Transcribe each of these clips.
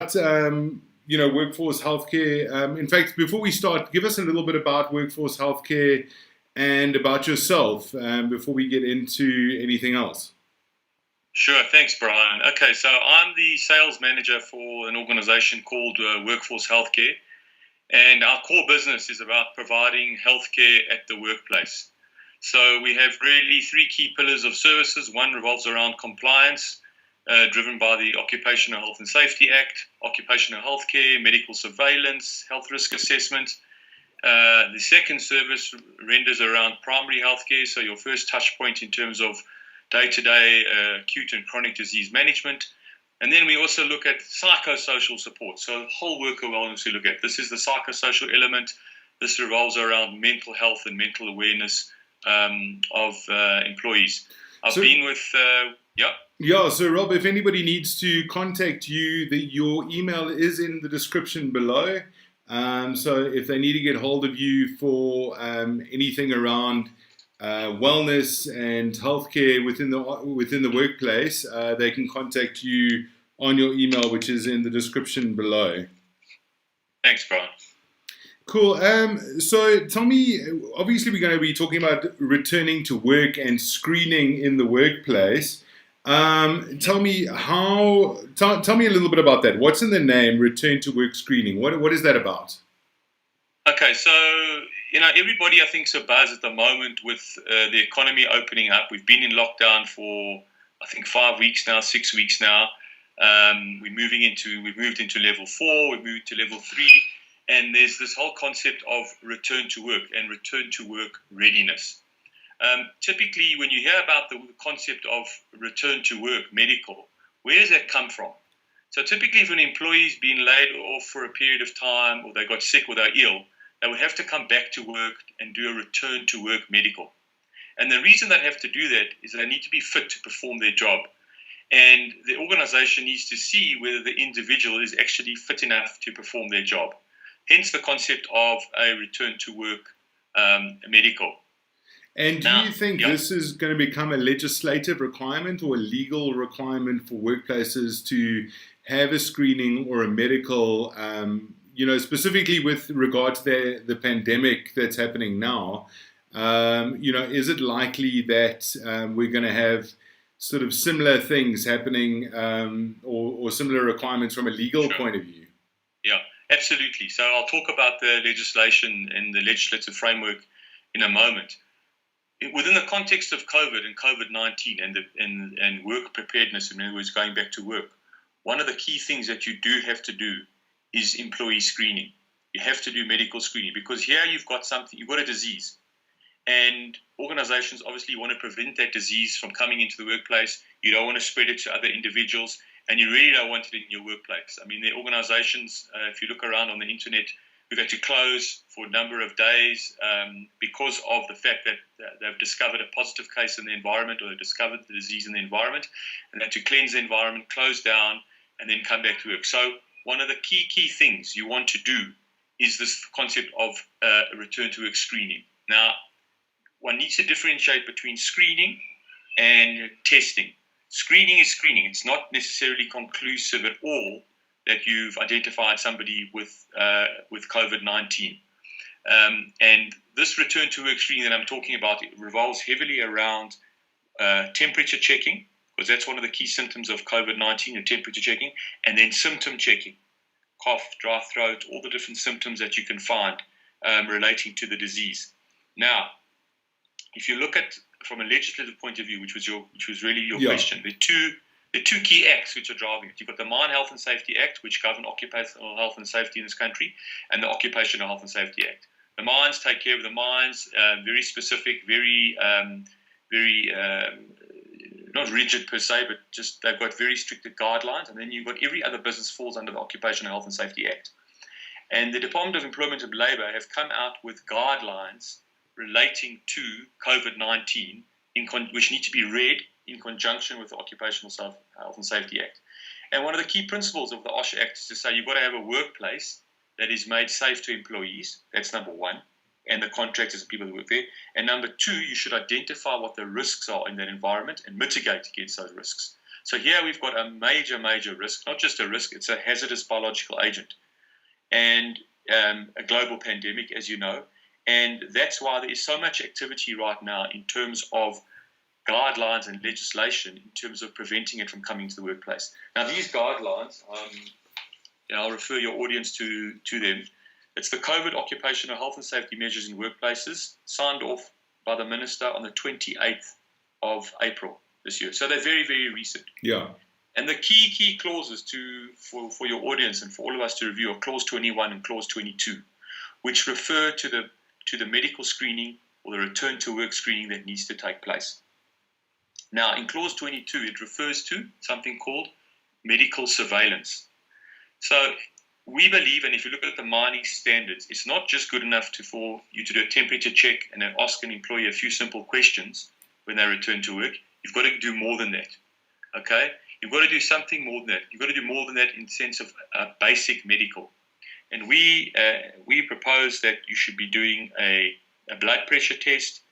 Workforce healthcare. In fact, before we start, give us a little bit about workforce healthcare and about yourself before we get into anything else. Sure, thanks, Brian. Okay, so I'm the sales manager for an organization called Workforce Healthcare, and our core business is about providing healthcare at the workplace. So we have really three key pillars of services. One revolves around compliance, driven by the Occupational Health and Safety Act, occupational healthcare, medical surveillance, health risk assessment. The second service renders around primary healthcare, so your first touch point in terms of day-to-day acute and chronic disease management. And then we also look at psychosocial support, so whole worker wellness we look at. This is the psychosocial element. This revolves around mental health and mental awareness of employees. I've been with, Yeah, so Rob, if anybody needs to contact you, your email is in the description below. So if they need to get hold of you for anything around wellness and healthcare within the workplace, they can contact you on your email, which is in the description below. Thanks, Brian. Cool. So tell me, obviously we're going to be talking about returning to work and screening in the workplace. Tell me tell me a little bit about that. What's in the name, return to work screening? What is that about? Okay, so everybody I think is abuzz at the moment with the economy opening up. We've been in lockdown for I think 5 weeks now, 6 weeks now. We've moved into level 4, we've moved to level 3, and there's this whole concept of return to work and return to work readiness. Typically, when you hear about the concept of return to work medical, where does that come from? So typically, if an employee's been laid off for a period of time, or they got sick or they're ill, they would have to come back to work and do a return to work medical. And the reason they have to do that is they need to be fit to perform their job. And the organization needs to see whether the individual is actually fit enough to perform their job. Hence the concept of a return to work medical. And do you think this is going to become a legislative requirement or a legal requirement for workplaces to have a screening or a medical, specifically with regard to the pandemic that's happening now? Is it likely that we're going to have sort of similar things happening or similar requirements from a legal point of view? Yeah, absolutely. So I'll talk about the legislation and the legislative framework in a moment. Within the context of COVID and COVID-19 and work preparedness, in other words, going back to work, one of the key things that you do have to do is employee screening. You have to do medical screening because here you've got a disease. And organizations obviously want to prevent that disease from coming into the workplace. You don't want to spread it to other individuals, and you really don't want it in your workplace. I mean, the organizations, if you look around on the internet, we've had to close for a number of days because of the fact that they've discovered a positive case in the environment, or they've discovered the disease in the environment, and had to cleanse the environment, close down, and then come back to work. So one of the key things you want to do is this concept of return to work screening. Now, one needs to differentiate between screening and testing. Screening is screening. It's not necessarily conclusive at all that you've identified somebody with COVID-19. And this return to work screening that I'm talking about, it revolves heavily around temperature checking, because that's one of the key symptoms of COVID-19, your temperature checking, and then symptom checking, cough, dry throat, all the different symptoms that you can find relating to the disease. Now, if you look at from a legislative point of view, which was really your question, the two key acts which are driving it. You've got the Mine Health and Safety Act, which govern occupational health and safety in this country, and the Occupational Health and Safety Act. The mines take care of the mines, very specific, very not rigid per se, but just they've got very strict guidelines. And then you've got every other business falls under the Occupational Health and Safety Act. And the Department of Employment and Labour have come out with guidelines relating to COVID-19, which need to be read in conjunction with the Occupational Health and Safety Act. And one of the key principles of the OSHA Act is to say you've got to have a workplace that is made safe to employees. That's number one, and the contractors and people that work there. And number two, you should identify what the risks are in that environment and mitigate against those risks. So here we've got a major risk, not just a risk, it's a hazardous biological agent and a global pandemic, as you know. And that's why there is so much activity right now in terms of guidelines and legislation in terms of preventing it from coming to the workplace. Now, these guidelines, I'll refer your audience to them. It's the COVID Occupational Health and Safety Measures in Workplaces, signed off by the Minister on the 28th of April this year. So they're very, very recent. Yeah. And the key clauses for your audience and for all of us to review are Clause 21 and Clause 22, which refer to the medical screening or the return to work screening that needs to take place. Now, in Clause 22, it refers to something called medical surveillance. So we believe, and if you look at the mining standards, it's not just good enough for you to do a temperature check and then ask an employee a few simple questions when they return to work. You've got to do more than that, okay? You've got to do something more than that. You've got to do more than that in the sense of basic medical. And we propose that you should be doing a blood pressure test,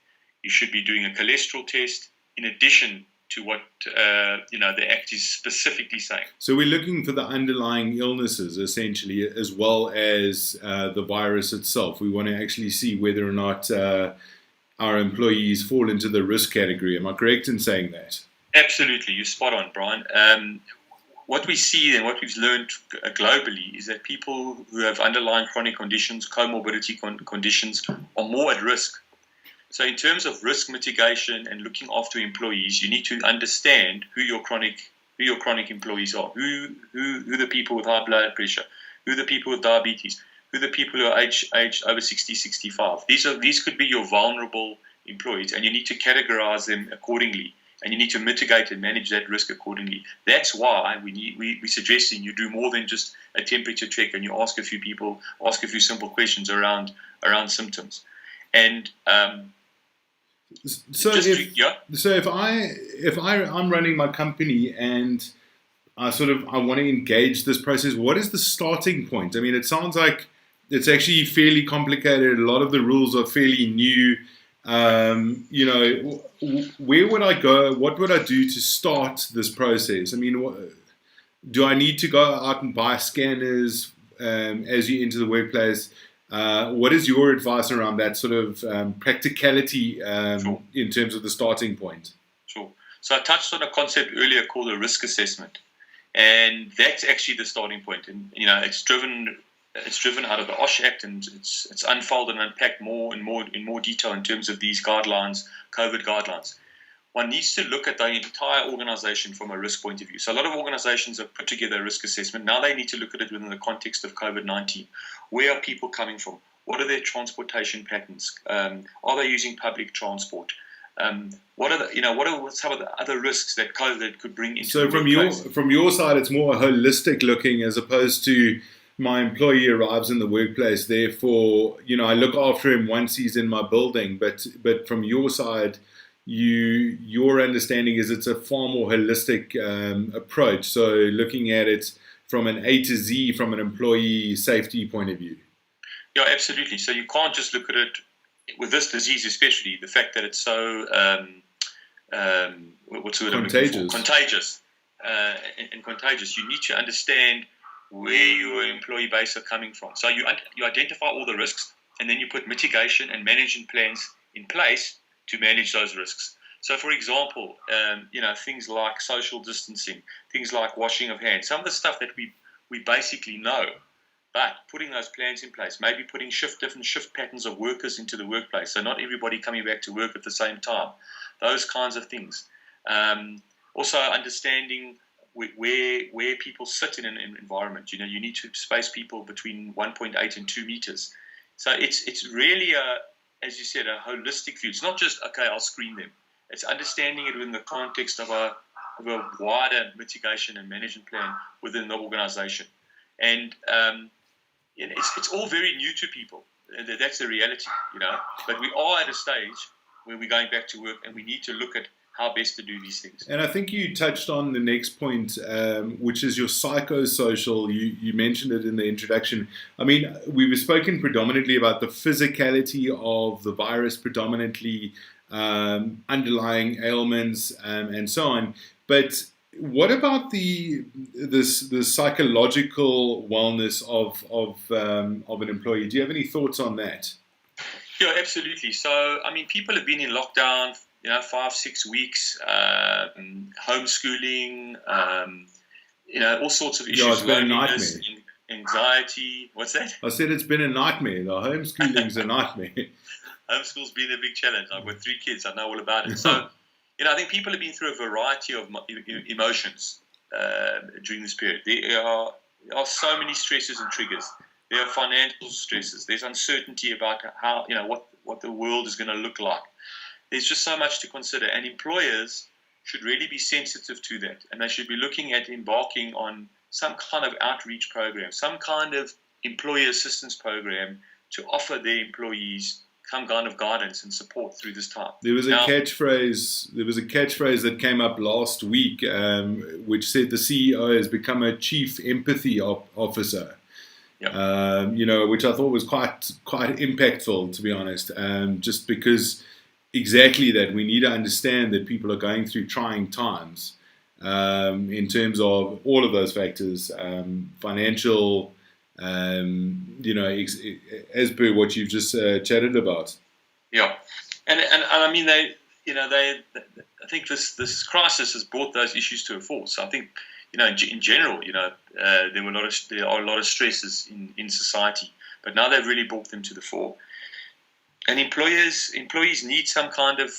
you should be doing a cholesterol test, in addition to what the Act is specifically saying. So we're looking for the underlying illnesses, essentially, as well as the virus itself. We want to actually see whether or not our employees fall into the risk category. Am I correct in saying that? Absolutely, you're spot on, Brian. What we see and what we've learned globally is that people who have underlying chronic conditions, comorbidity conditions, are more at risk. So in terms of risk mitigation and looking after employees, you need to understand who your chronic employees are, who the people with high blood pressure, who the people with diabetes, who the people who are aged over 60, 65. These could be your vulnerable employees, and you need to categorize them accordingly, and you need to mitigate and manage that risk accordingly. That's why we're suggesting you do more than just a temperature check, and you ask a few simple questions around symptoms. And so if I'm running my company and I want to engage this process, what is the starting point? I mean, it sounds like it's actually fairly complicated. A lot of the rules are fairly new. Where would I go? What would I do to start this process? I mean, do I need to go out and buy scanners as you enter the workplace? What is your advice around that sort of practicality Sure. in terms of the starting point? Sure. So I touched on a concept earlier called a risk assessment, and that's actually the starting point. And it's driven out of the OSH Act, and it's unfolded and unpacked in more detail in terms of these guidelines, COVID guidelines. One needs to look at the entire organization from a risk point of view. So a lot of organizations have put together a risk assessment. Now they need to look at it within the context of COVID-19. Where are people coming from? What are their transportation patterns? Are they using public transport? What are some of the other risks that COVID could bring into the workplace? So from your side, it's more holistic looking as opposed to my employee arrives in the workplace. Therefore, I look after him once he's in my building. But from your side, your understanding is it's a far more holistic approach. So looking at it from an A to Z, from an employee safety point of view. Yeah, absolutely. So you can't just look at it with this disease, especially the fact that it's so contagious and contagious. You need to understand where your employee base are coming from. So you identify all the risks, and then you put mitigation and management plans in place to manage those risks. So, for example, things like social distancing, things like washing of hands, some of the stuff that we basically know, but putting those plans in place, maybe putting different shift patterns of workers into the workplace, so not everybody coming back to work at the same time, those kinds of things. Also, understanding where people sit in an environment. You need to space people between 1.8 and 2 meters. So it's really as you said, a holistic view. It's not just, okay, I'll screen them. It's understanding it within the context of a wider mitigation and management plan within the organization. And it's all very new to people. That's the reality, But we are at a stage where we're going back to work, and we need to look at how best to do these things. And I think you touched on the next point, which is your psychosocial. You mentioned it in the introduction. I mean, we've spoken predominantly about the physicality of the virus, predominantly underlying ailments and so on. But What about the psychological wellness of an employee? Do you have any thoughts on that? Yeah, absolutely. So, I mean, people have been in lockdown, 5-6 weeks, homeschooling, all sorts of issues. Yeah, it's been a nightmare. Anxiety. What's that? I said it's been a nightmare. The homeschooling's a nightmare. Homeschool's been a big challenge. I've got 3 kids. I know all about it. So, I think people have been through a variety of emotions during this period. There are so many stresses and triggers. There are financial stresses. There's uncertainty about how, what the world is going to look like. There's just so much to consider. And employers should really be sensitive to that. And they should be looking at embarking on some kind of outreach program, some kind of employee assistance program to offer their employees some kind of guidance and support through this time. There was a catchphrase that came up last week, which said the CEO has become a chief empathy officer. Yep. Which I thought was quite impactful, to be honest. Just because exactly that, we need to understand that people are going through trying times in terms of all of those factors, financial. As per what you've just chatted about. Yeah, and I mean I think this crisis has brought those issues to a fore. So I think in general, there are a lot of stresses in society, but now they've really brought them to the fore. And employees need some kind of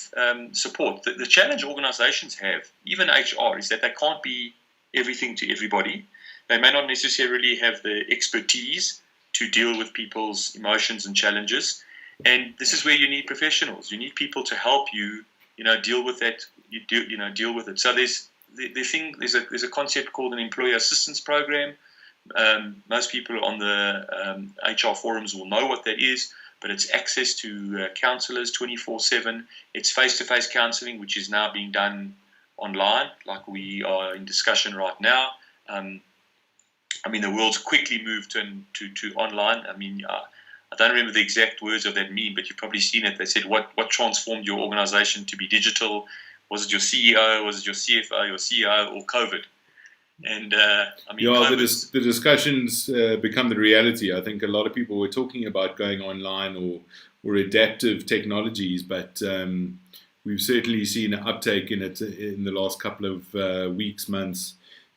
support. The challenge organizations have, even HR, is that they can't be everything to everybody. They may not necessarily have the expertise to deal with people's emotions and challenges. And this is where you need professionals. You need people to help you, deal with that. Deal with it. So there's a concept called an employee assistance program. Most people on the HR forums will know what that is, but it's access to counselors 24/7. It's face-to-face counseling, which is now being done online, like we are in discussion right now. The world's quickly moved to online. I don't remember the exact words of that meme, but you've probably seen it. They said, what transformed your organization to be digital? Was it your CEO? Was it your CFO, your CEO, or COVID? And the discussions become the reality. I think a lot of people were talking about going online or adaptive technologies, but we've certainly seen an uptake in it in the last couple of weeks, months.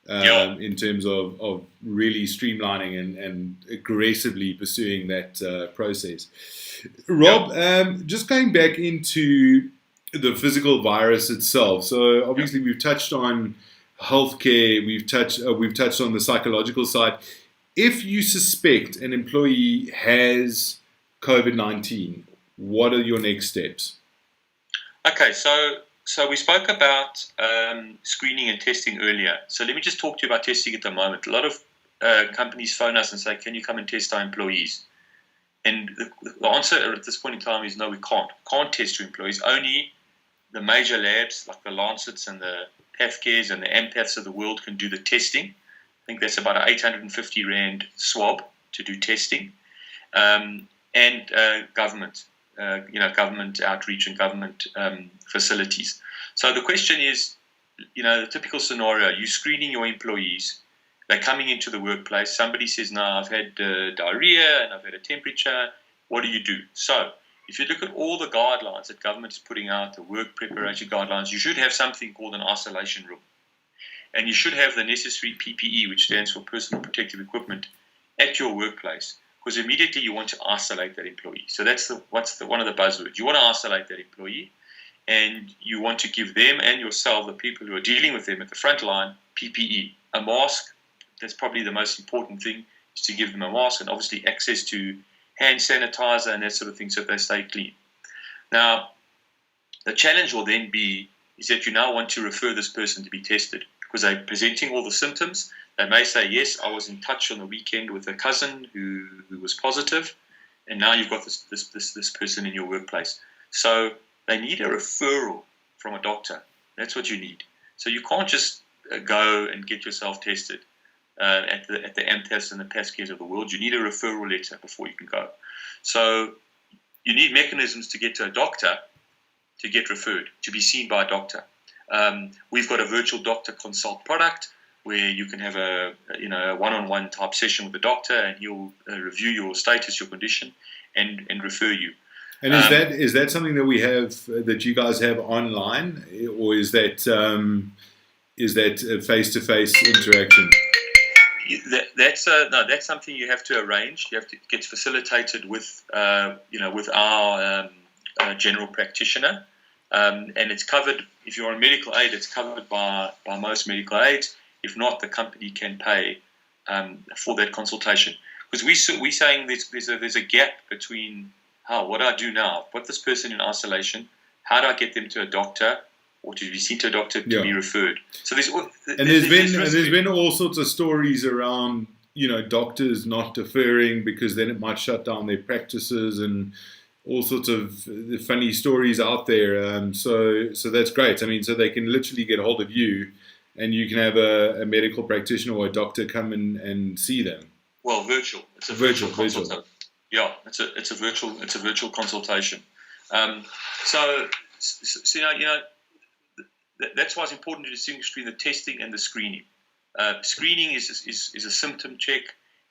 In terms of really streamlining and aggressively pursuing that process. Rob, just going back into the physical virus itself. So obviously we've touched on healthcare, we've touched on the psychological side. If you suspect an employee has COVID-19, what are your next steps? Okay, so we spoke about screening and testing earlier. So let me just talk to you about testing at the moment. A lot of companies phone us and say, can you come and test our employees? And the answer at this point in time is no, we can't. Can't test your employees. Only the major labs like the Lancets and the Pathcares and the Empaths of the world can do the testing. I think that's about an 850 Rand swab to do testing. And government. Government outreach and government facilities. So the question is, the typical scenario, you're screening your employees, they're coming into the workplace, somebody says, no, I've had diarrhea and I've had a temperature, what do you do? So if you look at all the guidelines that government is putting out, the work preparation guidelines, you should have something called an isolation room. And you should have the necessary PPE, which stands for personal protective equipment, at your workplace. Because immediately you want to isolate that employee. So that's one of the buzzwords. You want to isolate that employee, and you want to give them and yourself, the people who are dealing with them at the front line, PPE, a mask. That's probably the most important thing, is to give them a mask, and obviously access to hand sanitizer and that sort of thing, so that they stay clean. Now, the challenge will then be is that you now want to refer this person to be tested because they're presenting all the symptoms. They may say, yes, I was in touch on the weekend with a cousin who was positive, and now you've got this person in your workplace. So they need a referral from a doctor. That's what you need. So you can't just go and get yourself tested at the Empaths and the Pathcares of the world. You need a referral letter before you can go. So you need mechanisms to get to a doctor, to get referred, to be seen by a doctor. We've got a virtual doctor consult product where you can have a one-on-one type session with the doctor, and he'll review your status, your condition, and refer you. And is that something that we have, that you guys have online, or is that a face-to-face interaction? That's something you have to arrange. You have to get facilitated with our general practitioner, and it's covered. If you're on medical aid, it's covered by most medical aids. If not, the company can pay for that consultation, because we're saying there's a gap between what I do now, put this person in isolation, how do I get them to a doctor, or to be seen to a doctor to be referred. So there's been all sorts of stories around, doctors not deferring because then it might shut down their practices, and all sorts of funny stories out there. So that's great. I mean, so they can literally get hold of you, and you can have a medical practitioner or a doctor come and see them. Well, virtual. It's a virtual consultation. Yeah, it's a virtual consultation. So that's why it's important to distinguish between the testing and the screening. Screening is a symptom check.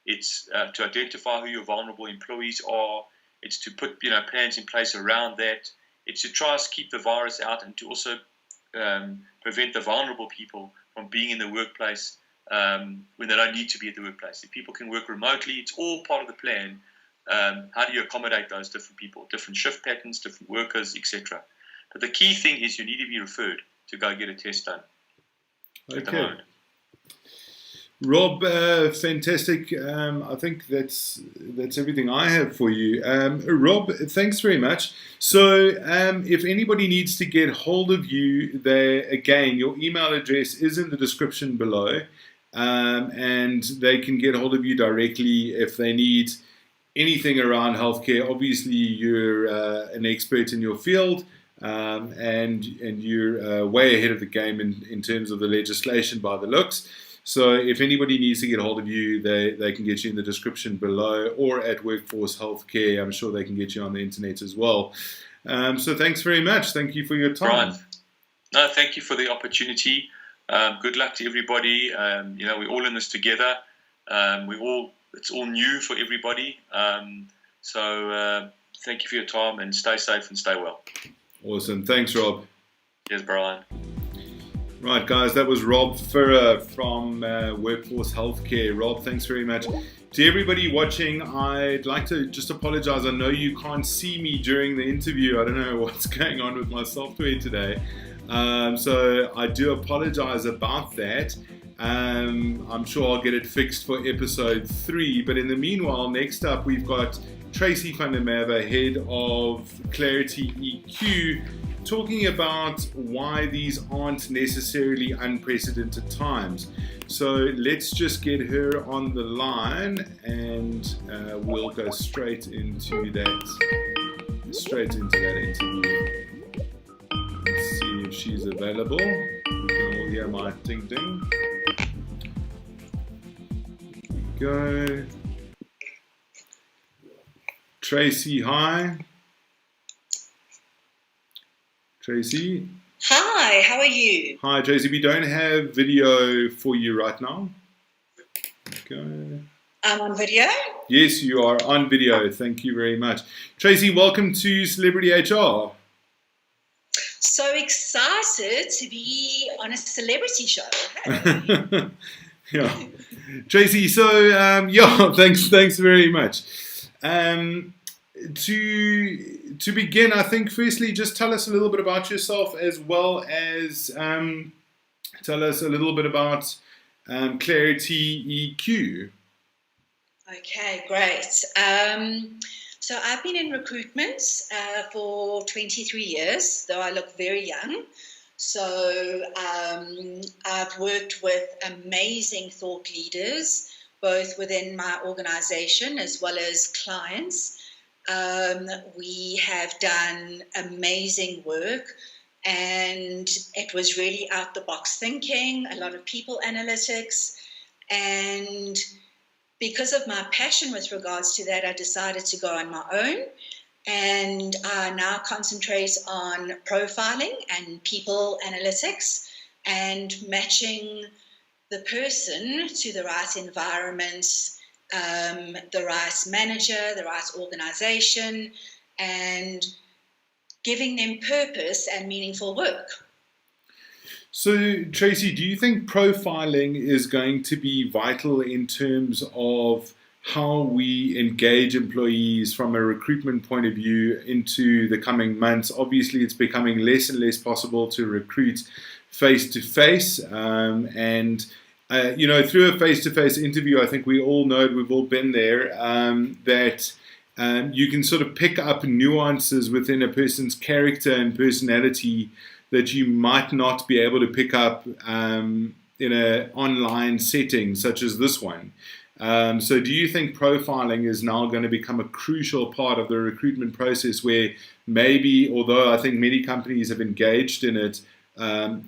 It's to identify who your vulnerable employees are. It's to put plans in place around that. It's to try to keep the virus out, and to also prevent the vulnerable people from being in the workplace when they don't need to be at the workplace. If people can work remotely, it's all part of the plan. How do you accommodate those different people, different shift patterns, different workers, etc. But the key thing is you need to be referred to go get a test done. Okay. Rob, fantastic. I think that's everything I have for you. Rob, thanks very much. So if anybody needs to get hold of you, again, your email address is in the description below, and they can get hold of you directly if they need anything around healthcare. Obviously, you're an expert in your field, and you're way ahead of the game in terms of the legislation by the looks. So if anybody needs to get hold of you, they can get you in the description below, or at Workforce Healthcare. I'm sure they can get you on the internet as well. So thanks very much. Thank you for your time. Right. No, thank you for the opportunity. Good luck to everybody. We're all in this together. It's all new for everybody. So thank you for your time, and stay safe and stay well. Awesome. Thanks, Rob. Yes, Brian. Right, guys, that was Rob Furrer from Workforce Healthcare. Rob, thanks very much. To everybody watching, I'd like to just apologize. I know you can't see me during the interview. I don't know what's going on with my software today. So I do apologize about that. I'm sure I'll get it fixed for episode 3. But in the meanwhile, next up, we've got TRACY van der Merwe, head of Clarity EQ, talking about why these aren't necessarily unprecedented times. So let's just get her on the line, and we'll go straight into that interview. Let's see if she's available. We can all hear my ding ding. Here we go. TRACY, hi. TRACY. Hi, how are you? Hi, TRACY. We don't have video for you right now. Okay. I'm on video? Yes, you are on video. Thank you very much. TRACY, welcome to Celebrity HR. So excited to be on a celebrity show. Hey? Yeah. TRACY, so thanks very much. To begin, I think firstly, just tell us a little bit about yourself, as well as tell us a little bit about Clarity EQ. Okay, great. So I've been in recruitment for 23 years, though I look very young. So I've worked with amazing thought leaders, both within my organization as well as clients. We have done amazing work, and it was really out the box thinking, a lot of people analytics, and because of my passion with regards to that, I decided to go on my own and I now concentrate on profiling and people analytics and matching the person to the right environment, the right manager, the right organization, and giving them purpose and meaningful work. So, Tracy, do you think profiling is going to be vital in terms of how we engage employees from a recruitment point of view into the coming months? Obviously, it's becoming less and less possible to recruit face-to-face, and through a face-to-face interview, I think we all know, we've all been there, that you can sort of pick up nuances within a person's character and personality that you might not be able to pick up in an online setting such as this one. So do you think profiling is now going to become a crucial part of the recruitment process, where maybe, although I think many companies have engaged in it,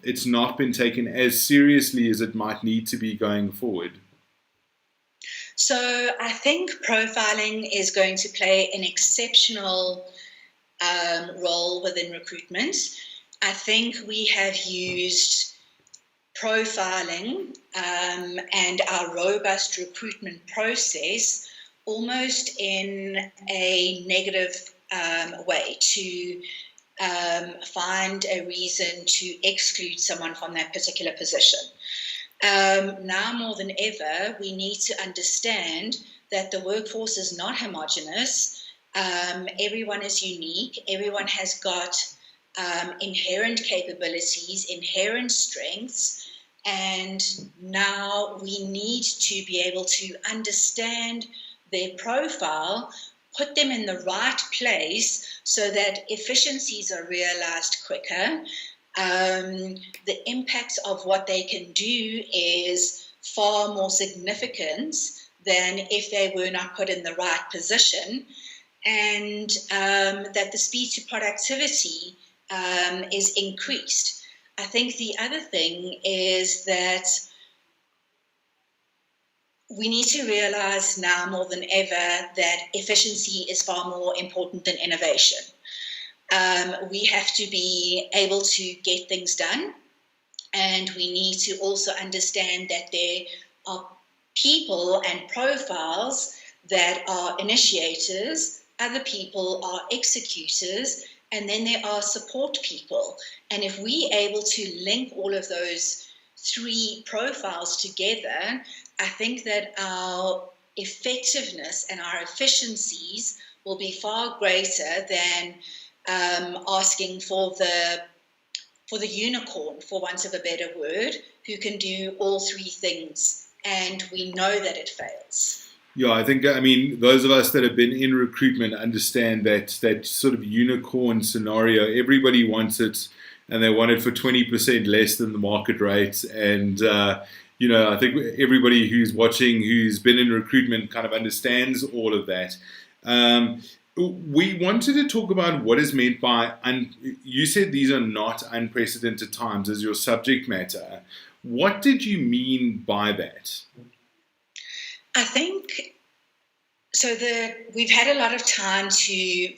it's not been taken as seriously as it might need to be going forward? So I think profiling is going to play an exceptional role within recruitment. I think we have used profiling and our robust recruitment process almost in a negative way to find a reason to exclude someone from that particular position. Now more than ever, we need to understand that the workforce is not homogenous. Everyone is unique. Everyone has got inherent capabilities, inherent strengths, and now we need to be able to understand their profile, put them in the right place so that efficiencies are realized quicker. The impact of what they can do is far more significant than if they were not put in the right position, and that the speed to productivity is increased. I think the other thing is that we need to realize now more than ever that efficiency is far more important than innovation. We have to be able to get things done, and we need to also understand that there are people and profiles that are initiators, other people are executors, and then there are support people. And if we're able to link all of those three profiles together, I think that our effectiveness and our efficiencies will be far greater than asking for the unicorn, for want of a better word, who can do all three things. And we know that it fails. Yeah, I think, those of us that have been in recruitment understand that sort of unicorn scenario. Everybody wants it, and they want it for 20% less than the market rate. And, I think everybody who's watching, who's been in recruitment, kind of understands all of that. We wanted to talk about what is meant by, you said these are not unprecedented times as your subject matter. What did you mean by that? I think so. We've had a lot of time to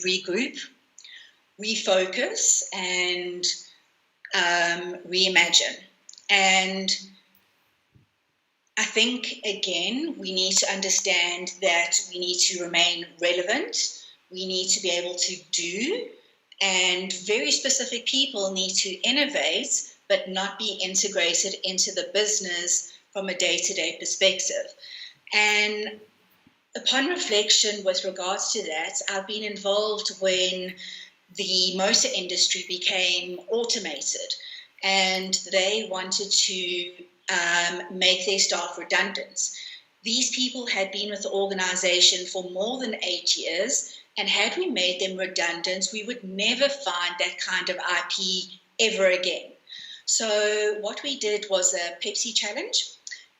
regroup, refocus, and reimagine. And I think, again, we need to understand that we need to remain relevant. We need to be able to do, and very specific people need to innovate, but not be integrated into the business from a day-to-day perspective. And upon reflection with regards to that, I've been involved when the motor industry became automated and they wanted to make their staff redundant. These people had been with the organization for more than 8 years, and had we made them redundant, we would never find that kind of IP ever again. So what we did was a Pepsi challenge,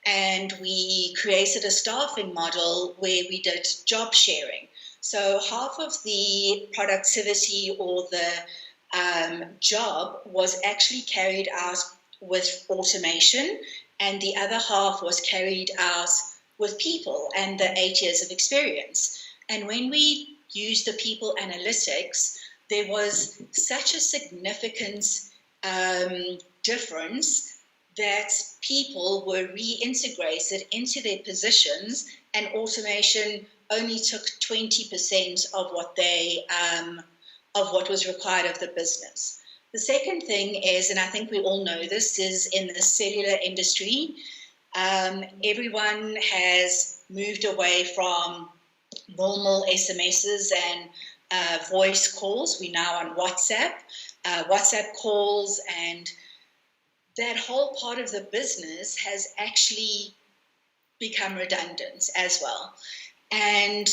and we created a staffing model where we did job sharing. So half of the productivity or the job was actually carried out with automation, and the other half was carried out with people and the 8 years of experience. And when we used the people analytics, there was such a significant difference that people were reintegrated into their positions, and automation only took 20% of what was required of the business. The second thing is, and I think we all know this, is in the cellular industry, everyone has moved away from normal SMSs and voice calls. We're now on WhatsApp calls, and that whole part of the business has actually become redundant as well. And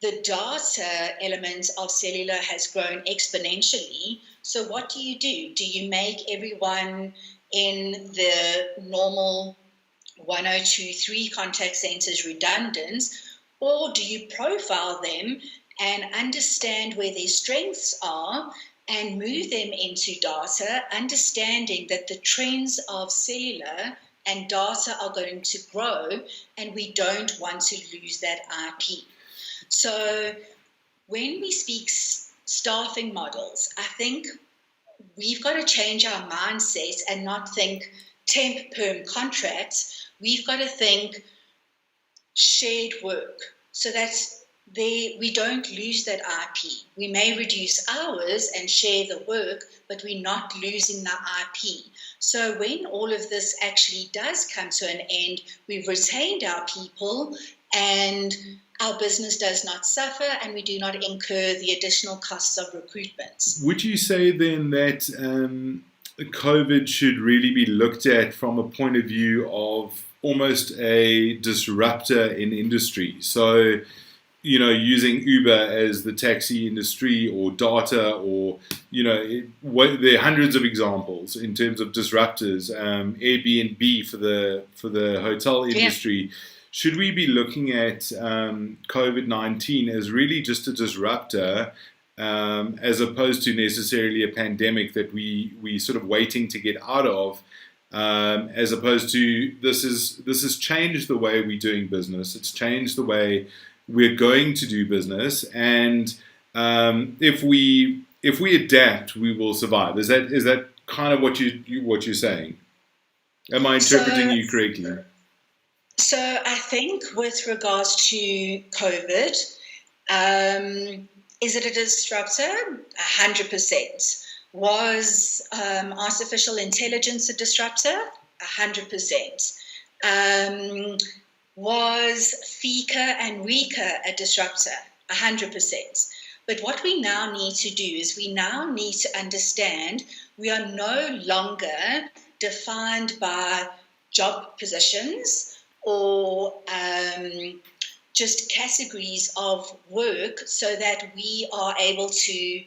the data element of cellular has grown exponentially. So what do? Do you make everyone in the normal 1023 contact centers redundant, or do you profile them and understand where their strengths are and move them into data, understanding that the trends of cellular and data are going to grow, and we don't want to lose that IP. So when we speak staffing models, I think we've got to change our mindset and not think temp perm contracts. We've got to think shared work, so that we don't lose that IP. We may reduce hours and share the work, but we're not losing the IP. So when all of this actually does come to an end, we've retained our people and our business does not suffer, and we do not incur the additional costs of recruitment. Would you say then that COVID should really be looked at from a point of view of almost a disruptor in industry? So, using Uber as the taxi industry, or data, or, there are hundreds of examples in terms of disruptors, Airbnb for the hotel industry. Yeah. Should we be looking at COVID-19 as really just a disruptor, as opposed to necessarily a pandemic that we sort of waiting to get out of, as opposed to this has changed the way we're doing business. It's changed the way we're going to do business, and if we adapt, we will survive. Is that kind of what you're saying? Am I interpreting you correctly? So I think with regards to COVID, is it a disruptor? 100%. Was artificial intelligence a disruptor? 100%. Was FICA and RICA a disruptor? 100%. But what we now need to do is we now need to understand we are no longer defined by job positions or just categories of work, so that we are able to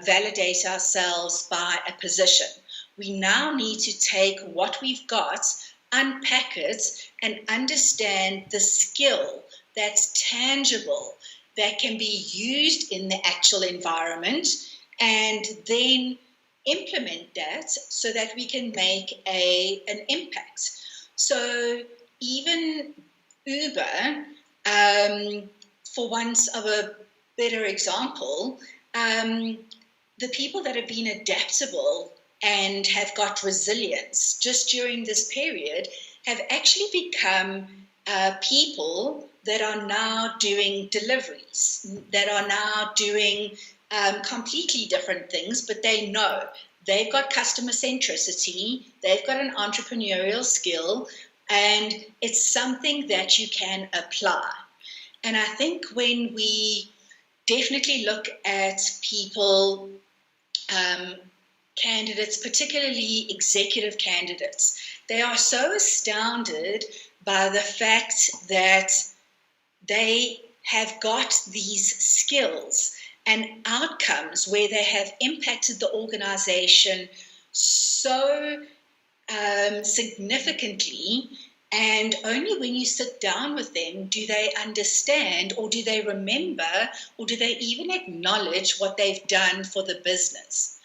validate ourselves by a position. We now need to take what we've got, unpack it, and understand the skill that's tangible, that can be used in the actual environment, and then implement that so that we can make an impact. So even Uber, for want of a better example, the people that have been adaptable and have got resilience just during this period have actually become people that are now doing deliveries, that are now doing completely different things, but they know they've got customer centricity, they've got an entrepreneurial skill, and it's something that you can apply. And I think when we definitely look at people, candidates, particularly executive candidates, they are so astounded by the fact that they have got these skills and outcomes where they have impacted the organization so significantly, and only when you sit down with them do they understand, or do they remember, or do they even acknowledge what they've done for the business.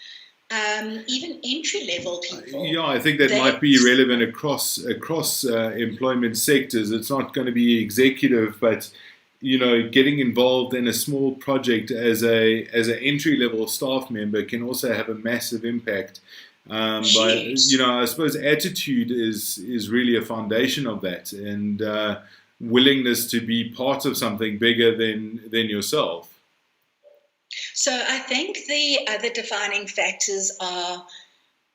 Even entry-level people. Yeah, I think that might be relevant across employment sectors. It's not going to be executive, but getting involved in a small project as an entry level staff member can also have a massive impact. But I suppose attitude is really a foundation of that, and willingness to be part of something bigger than yourself. So I think the other defining factors are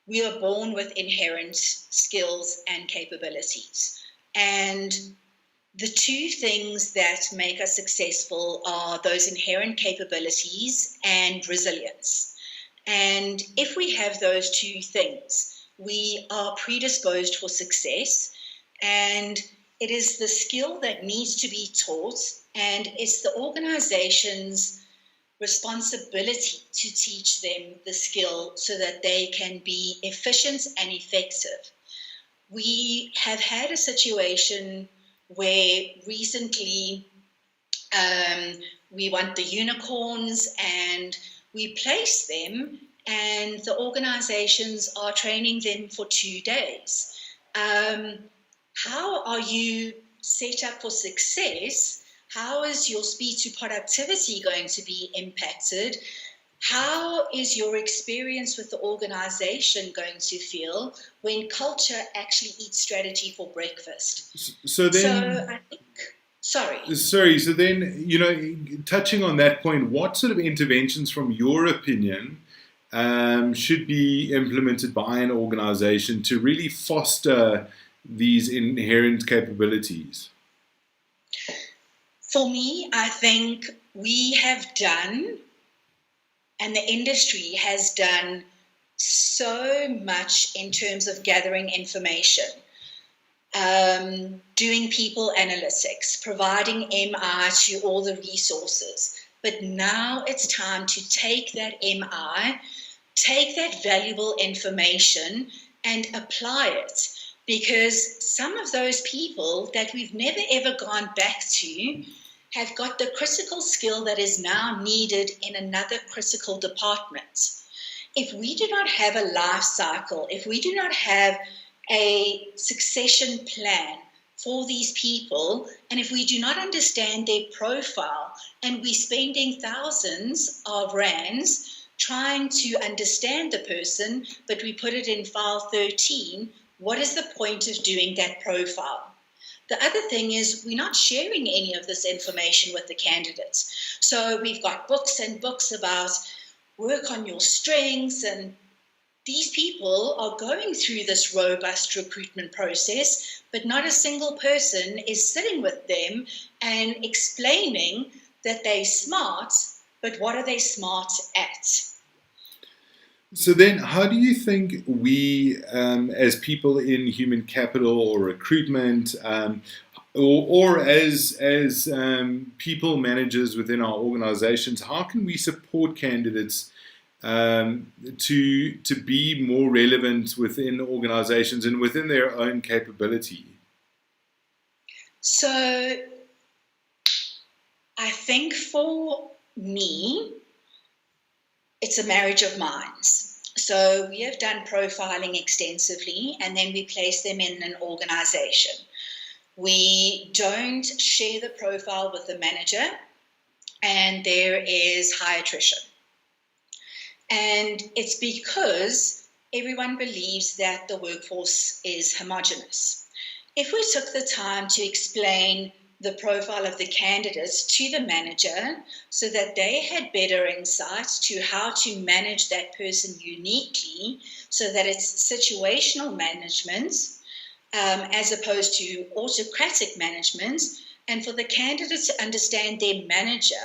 we are born with inherent skills and capabilities. And the two things that make us successful are those inherent capabilities and resilience. And if we have those two things, we are predisposed for success. And it is the skill that needs to be taught, and it's the organization's responsibility to teach them the skill so that they can be efficient and effective. We have had a situation where recently we want the unicorns and we place them, and the organizations are training them for 2 days. How are you set up for success? How is your speed to productivity going to be impacted? How is your experience with the organization going to feel when culture actually eats strategy for breakfast? So then, touching on that point, what sort of interventions, from your opinion, should be implemented by an organization to really foster these inherent capabilities? For me, I think we have done, and the industry has done, so much in terms of gathering information, doing people analytics, providing MI to all the resources. But now it's time to take that MI, take that valuable information and apply it. Because some of those people that we've never ever gone back to have got the critical skill that is now needed in another critical department. If we do not have a life cycle, if we do not have a succession plan for these people, and if we do not understand their profile, and we're spending thousands of rands trying to understand the person, but we put it in file 13, what is the point of doing that profile? The other thing is we're not sharing any of this information with the candidates. So we've got books and books about work on your strengths, and these people are going through this robust recruitment process, but not a single person is sitting with them and explaining that they're smart, but what are they smart at? So then, how do you think we, as people in human capital or recruitment, or as people managers within our organizations, how can we support candidates to be more relevant within organizations and within their own capability? So I think for me, it's a marriage of minds. So we have done profiling extensively, and then we place them in an organization. We don't share the profile with the manager, and there is high attrition. And it's because everyone believes that the workforce is homogenous. If we took the time to explain the profile of the candidates to the manager so that they had better insights to how to manage that person uniquely, so that it's situational management as opposed to autocratic management, and for the candidates to understand their manager,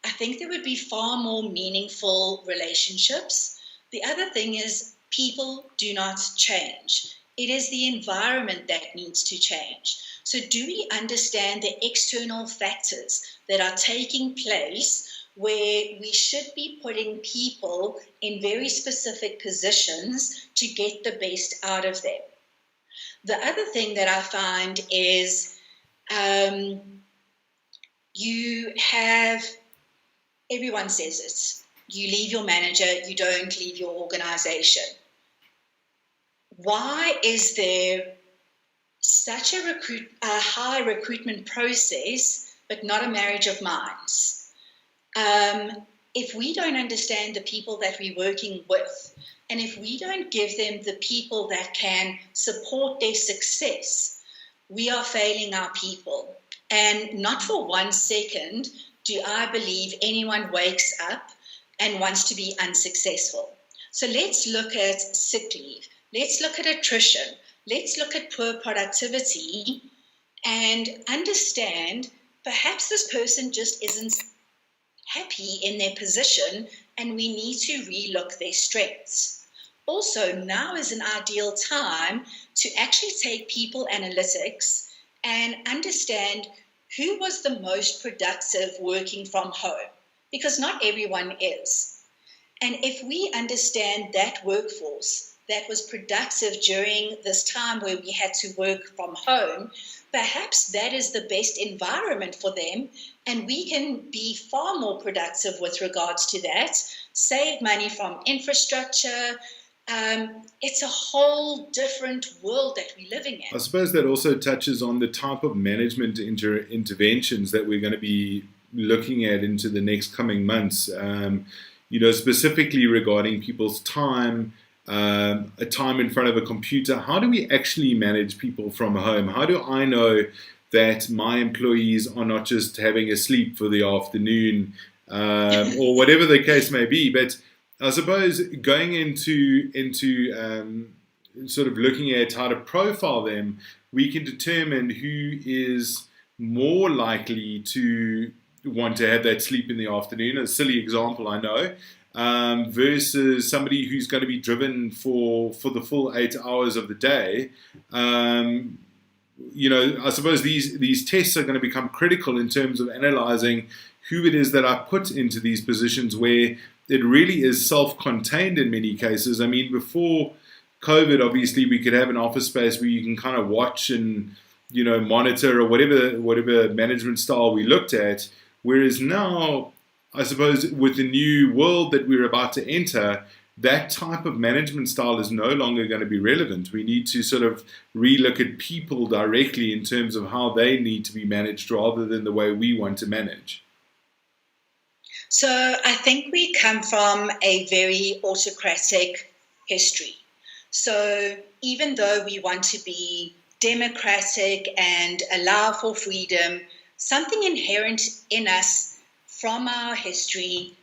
I think there would be far more meaningful relationships. The other thing is people do not change. It is the environment that needs to change. So do we understand the external factors that are taking place where we should be putting people in very specific positions to get the best out of them? The other thing that I find is you have, everyone says it, you leave your manager, you don't leave your organization. Why is there such a high recruitment process but not a marriage of minds. If we don't understand the people that we're working with, and if we don't give them the people that can support their success, we are failing our people. And not for 1 second do I believe anyone wakes up and wants to be unsuccessful. So let's look at sick leave. Let's look at attrition. Let's look at poor productivity and understand perhaps this person just isn't happy in their position and we need to relook their strengths. Also, now is an ideal time to actually take people analytics and understand who was the most productive working from home, because not everyone is. And if we understand that workforce that was productive during this time where we had to work from home, perhaps that is the best environment for them, and we can be far more productive with regards to that, save money from infrastructure. It's a whole different world that we're living in. I suppose that also touches on the type of management interventions that we're going to be looking at into the next coming months, specifically regarding people's time, a time in front of a computer. How do we actually manage people from home? How do I know that my employees are not just having a sleep for the afternoon or whatever the case may be? But I suppose going into sort of looking at how to profile them, we can determine who is more likely to want to have that sleep in the afternoon. A silly example, I know, versus somebody who's going to be driven for the full 8 hours of the day. I suppose these tests are going to become critical in terms of analyzing who it is that I put into these positions where it really is self-contained in many cases. I mean, before COVID, obviously, we could have an office space where you can kind of watch and, monitor or whatever management style we looked at. Whereas now, I suppose, with the new world that we're about to enter, that type of management style is no longer going to be relevant. We need to sort of relook at people directly in terms of how they need to be managed rather than the way we want to manage. So I think we come from a very autocratic history. So even though we want to be democratic and allow for freedom, something inherent in us from our history,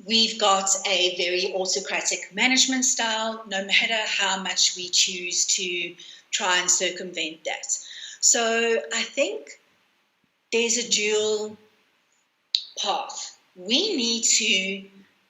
we've got a very autocratic management style, no matter how much we choose to try and circumvent that. So I think there's a dual path. We need to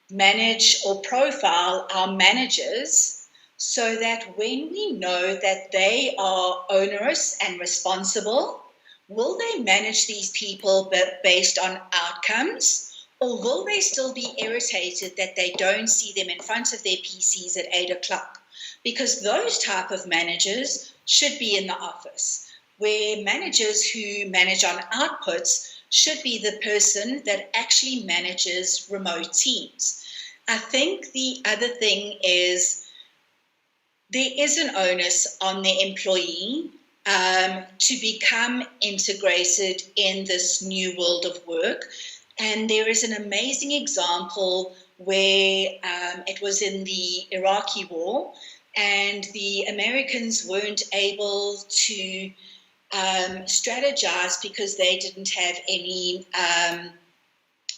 manage or profile our managers so that when we know that they are onerous and responsible, will they manage these people based on outcomes, or will they still be irritated that they don't see them in front of their PCs at 8 o'clock? Because those type of managers should be in the office, where managers who manage on outputs should be the person that actually manages remote teams. I think the other thing is there is an onus on the employee to become integrated in this new world of work. And there is an amazing example where it was in the Iraqi war, and the Americans weren't able to strategize because they didn't have any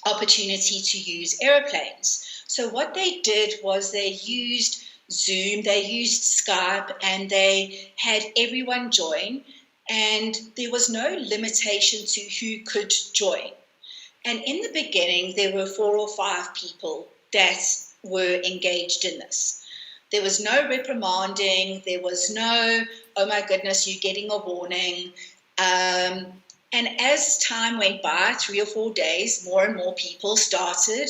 opportunity to use airplanes. So what they did was they used Zoom, they used Skype, and they had everyone join, and there was no limitation to who could join. And in the beginning, there were 4 or 5 people that were engaged in this. There was no reprimanding. There was no, oh my goodness, you're getting a warning. And as time went by, 3 or 4 days, more and more people started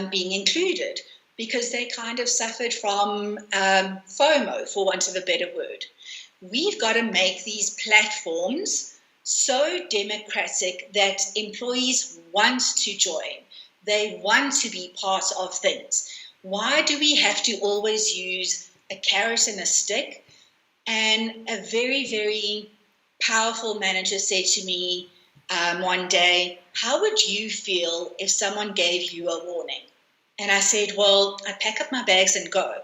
being included because they kind of suffered from FOMO, for want of a better word. We've got to make these platforms so democratic that employees want to join. They want to be part of things. Why do we have to always use a carrot and a stick? And a very, very powerful manager said to me, one day, how would you feel if someone gave you a warning? And I said, well, I pack up my bags and go,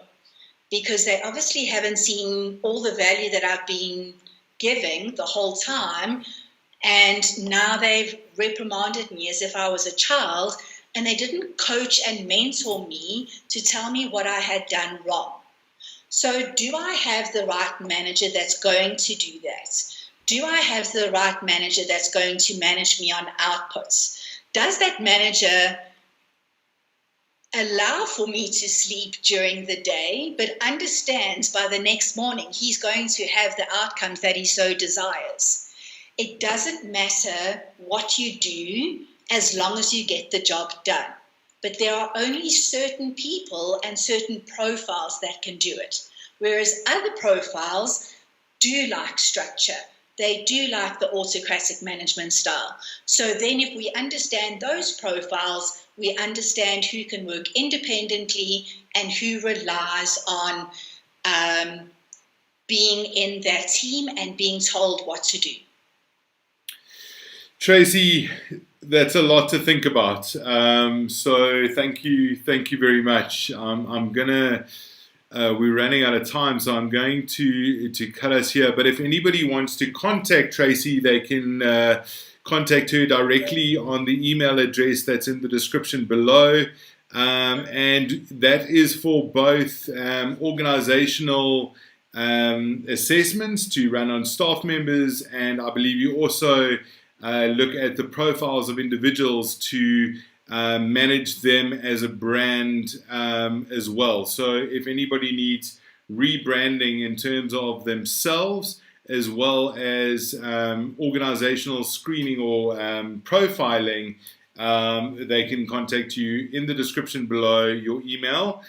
because they obviously haven't seen all the value that I've been giving the whole time. And now they've reprimanded me as if I was a child, and they didn't coach and mentor me to tell me what I had done wrong. So do I have the right manager that's going to do that? Do I have the right manager that's going to manage me on outputs? Does that manager allow for me to sleep during the day, but understands by the next morning he's going to have the outcomes that he so desires? It doesn't matter what you do as long as you get the job done. But there are only certain people and certain profiles that can do it, whereas other profiles do like structure. They do like the autocratic management style. So then if we understand those profiles, we understand who can work independently and who relies on being in that team and being told what to do. Tracy, that's a lot to think about. So thank you very much. We're running out of time, so I'm going to cut us here. But if anybody wants to contact Tracy, they can contact her directly on the email address that's in the description below. And that is for both organizational assessments to run on staff members, and I believe you also look at the profiles of individuals to manage them as a brand as well. So if anybody needs rebranding in terms of themselves, as well as organizational screening or profiling, they can contact you in the description below, your email.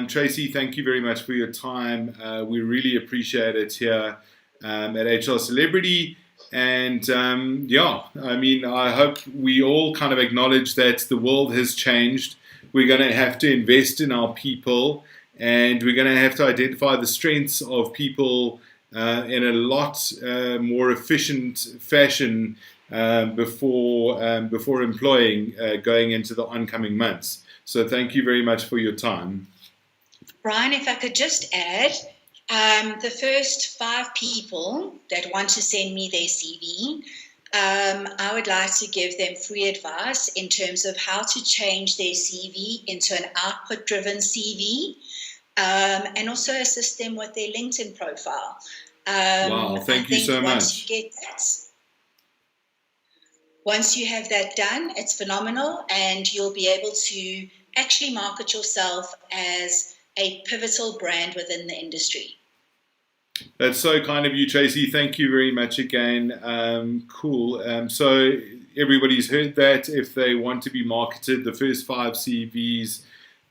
Tracy, thank you very much for your time. We really appreciate it here at HR Celebrity. And I hope we all kind of acknowledge that the world has changed. We're going to have to invest in our people, and we're going to have to identify the strengths of people in a lot more efficient fashion before employing going into the oncoming months. So thank you very much for your time. Brian, if I could just add, the first 5 people that want to send me their CV, I would like to give them free advice in terms of how to change their CV into an output-driven CV, and also assist them with their LinkedIn profile. Wow, thank you so much. Once you get that, once you have that done, it's phenomenal, and you'll be able to actually market yourself as a pivotal brand within the industry. That's so kind of you, Tracy. Thank you very much again. Cool. So everybody's heard that. If they want to be marketed, the first 5 CVs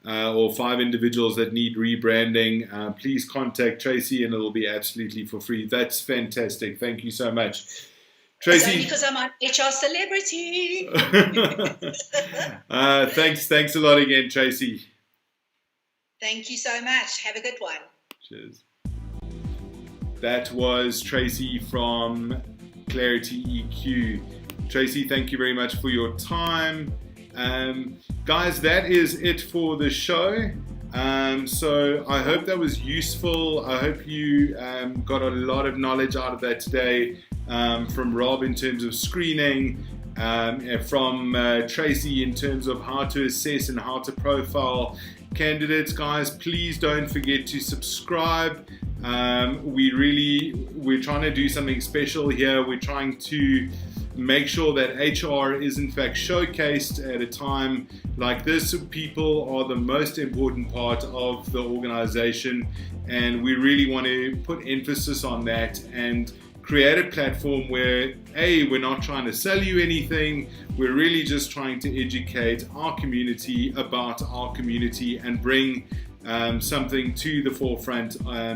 or 5 individuals that need rebranding, please contact Tracy, and it'll be absolutely for free. That's fantastic. Thank you so much. Tracy, because I'm on HR Celebrity. Thanks a lot again, Tracy. Thank you so much. Have a good one. Cheers. That was Tracy from Clarity EQ. Tracy, thank you very much for your time. Guys, that is it for the show. So I hope that was useful. I hope you got a lot of knowledge out of that today from Rob in terms of screening, from Tracy in terms of how to assess and how to profile candidates. Guys, please don't forget to subscribe. We're trying to do something special here. We're trying to make sure that HR is in fact showcased at a time like this. People are the most important part of the organization, and we really want to put emphasis on that and create a platform where we're not trying to sell you anything. We're really just trying to educate our community about our community and bring something to the forefront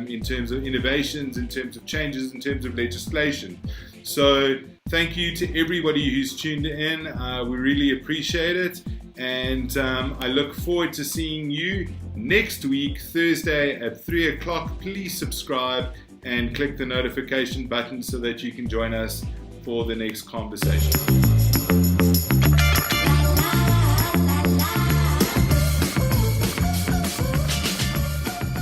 in terms of innovations, in terms of changes, in terms of legislation. So thank you to everybody who's tuned in. We really appreciate it, and I look forward to seeing you next week, Thursday at 3 o'clock. Please subscribe and click the notification button so that you can join us for the next conversation.